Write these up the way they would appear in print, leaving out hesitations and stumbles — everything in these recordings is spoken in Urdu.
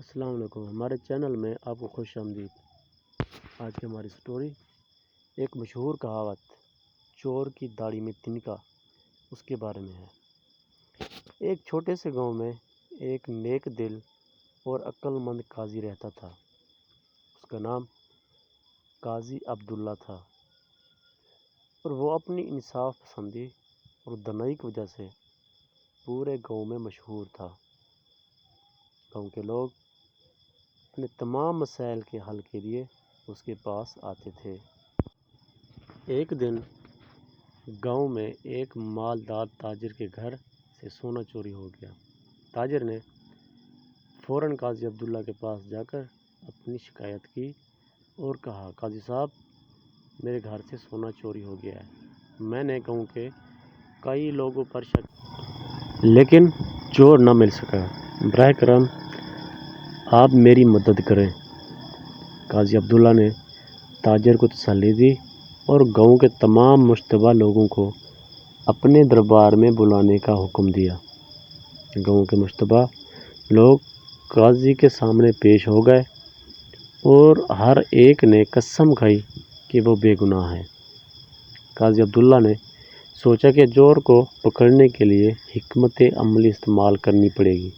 السلام علیکم، ہمارے چینل میں آپ کو خوش آمدید۔ آج کی ہماری سٹوری ایک مشہور کہاوت چور کی داڑھی میں تنکا اس کے بارے میں ہے۔ ایک چھوٹے سے گاؤں میں ایک نیک دل اور عقل مند قاضی رہتا تھا۔ اس کا نام قاضی عبداللہ تھا اور وہ اپنی انصاف پسندی اور دانائی کی وجہ سے پورے گاؤں میں مشہور تھا۔ گاؤں کے لوگ اپنے تمام مسائل کے حل کے لیے اس کے پاس آتے تھے۔ ایک دن گاؤں میں ایک مالدار تاجر کے گھر سے سونا چوری ہو گیا۔ تاجر نے فوراً قاضی عبداللہ کے پاس جا کر اپنی شکایت کی اور کہا، قاضی صاحب، میرے گھر سے سونا چوری ہو گیا ہے۔ میں نے گاؤں کے کئی لوگوں پر شک لیکن چور نہ مل سکا۔ براہ کرم آپ میری مدد کریں۔ قاضی عبداللہ نے تاجر کو تسلی دی اور گاؤں کے تمام مشتبہ لوگوں کو اپنے دربار میں بلانے کا حکم دیا۔ گاؤں کے مشتبہ لوگ قاضی کے سامنے پیش ہو گئے اور ہر ایک نے قسم کھائی کہ وہ بے گناہ ہے۔ قاضی عبداللہ نے سوچا کہ چور کو پکڑنے کے لیے حکمت عملی استعمال کرنی پڑے گی۔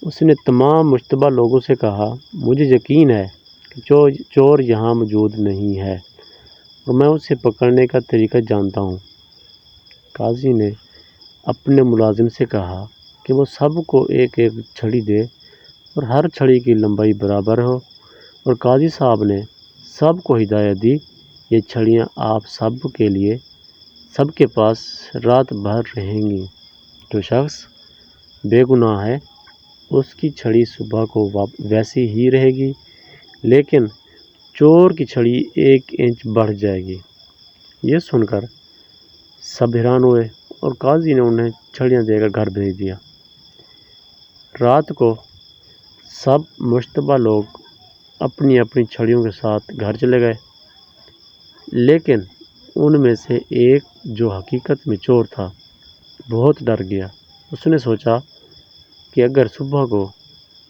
اس نے تمام مشتبہ لوگوں سے کہا، مجھے یقین ہے کہ چور یہاں موجود نہیں ہے اور میں اسے پکڑنے کا طریقہ جانتا ہوں۔ قاضی نے اپنے ملازم سے کہا کہ وہ سب کو ایک ایک چھڑی دے اور ہر چھڑی کی لمبائی برابر ہو، اور قاضی صاحب نے سب کو ہدایت دی، یہ چھڑیاں آپ سب کے پاس رات بھر رہیں گی۔ جو شخص بے گناہ ہے اس کی چھڑی صبح کو ویسی ہی رہے گی، لیکن چور کی چھڑی 1 انچ بڑھ جائے گی۔ یہ سن کر سب حیران ہوئے اور قاضی نے انہیں چھڑیاں دے کر گھر بھیج دیا۔ رات کو سب مشتبہ لوگ اپنی اپنی چھڑیوں کے ساتھ گھر چلے گئے، لیکن ان میں سے ایک جو حقیقت میں چور تھا بہت ڈر گیا۔ اس نے سوچا کہ اگر صبح کو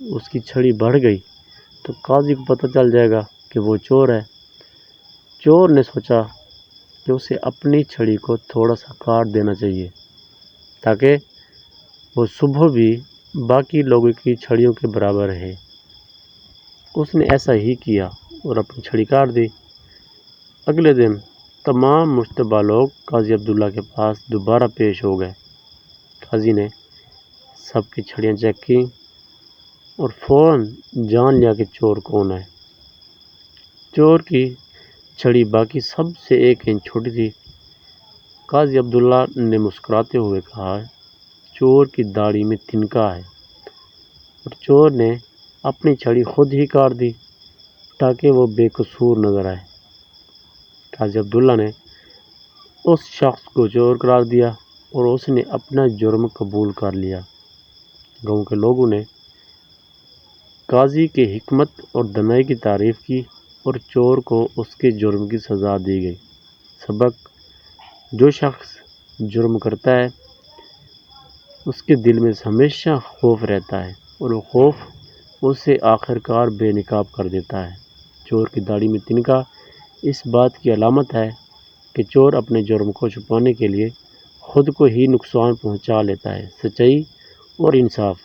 اس کی چھڑی بڑھ گئی تو قاضی کو پتہ چل جائے گا کہ وہ چور ہے۔ چور نے سوچا کہ اسے اپنی چھڑی کو تھوڑا سا کاٹ دینا چاہیے تاکہ وہ صبح بھی باقی لوگوں کی چھڑیوں کے برابر رہے۔ اس نے ایسا ہی کیا اور اپنی چھڑی کاٹ دی۔ اگلے دن تمام مشتبہ لوگ قاضی عبداللہ کے پاس دوبارہ پیش ہو گئے۔ قاضی نے سب کی چھڑیاں چیک کی اور فوراً جان لیا کہ چور کون ہے۔ چور کی چھڑی باقی سب سے 1 انچ چھوٹی تھی۔ قاضی عبداللہ نے مسکراتے ہوئے کہا، چور کی داڑھی میں تنکا ہے، اور چور نے اپنی چھڑی خود ہی کاٹ دی تاکہ وہ بے قصور نظر آئے۔ قاضی عبداللہ نے اس شخص کو چور قرار دیا اور اس نے اپنا جرم قبول کر لیا۔ گاؤں کے لوگوں نے قاضی کی حکمت اور دانائی کی تعریف کی اور چور کو اس کے جرم کی سزا دی گئی۔ سبق: جو شخص جرم کرتا ہے اس کے دل میں ہمیشہ خوف رہتا ہے اور وہ خوف اسے آخرکار بے نقاب کر دیتا ہے۔ چور کی داڑھی میں تنکا اس بات کی علامت ہے کہ چور اپنے جرم کو چھپانے کے لیے خود کو ہی نقصان پہنچا لیتا ہے۔ سچائی اور انصاف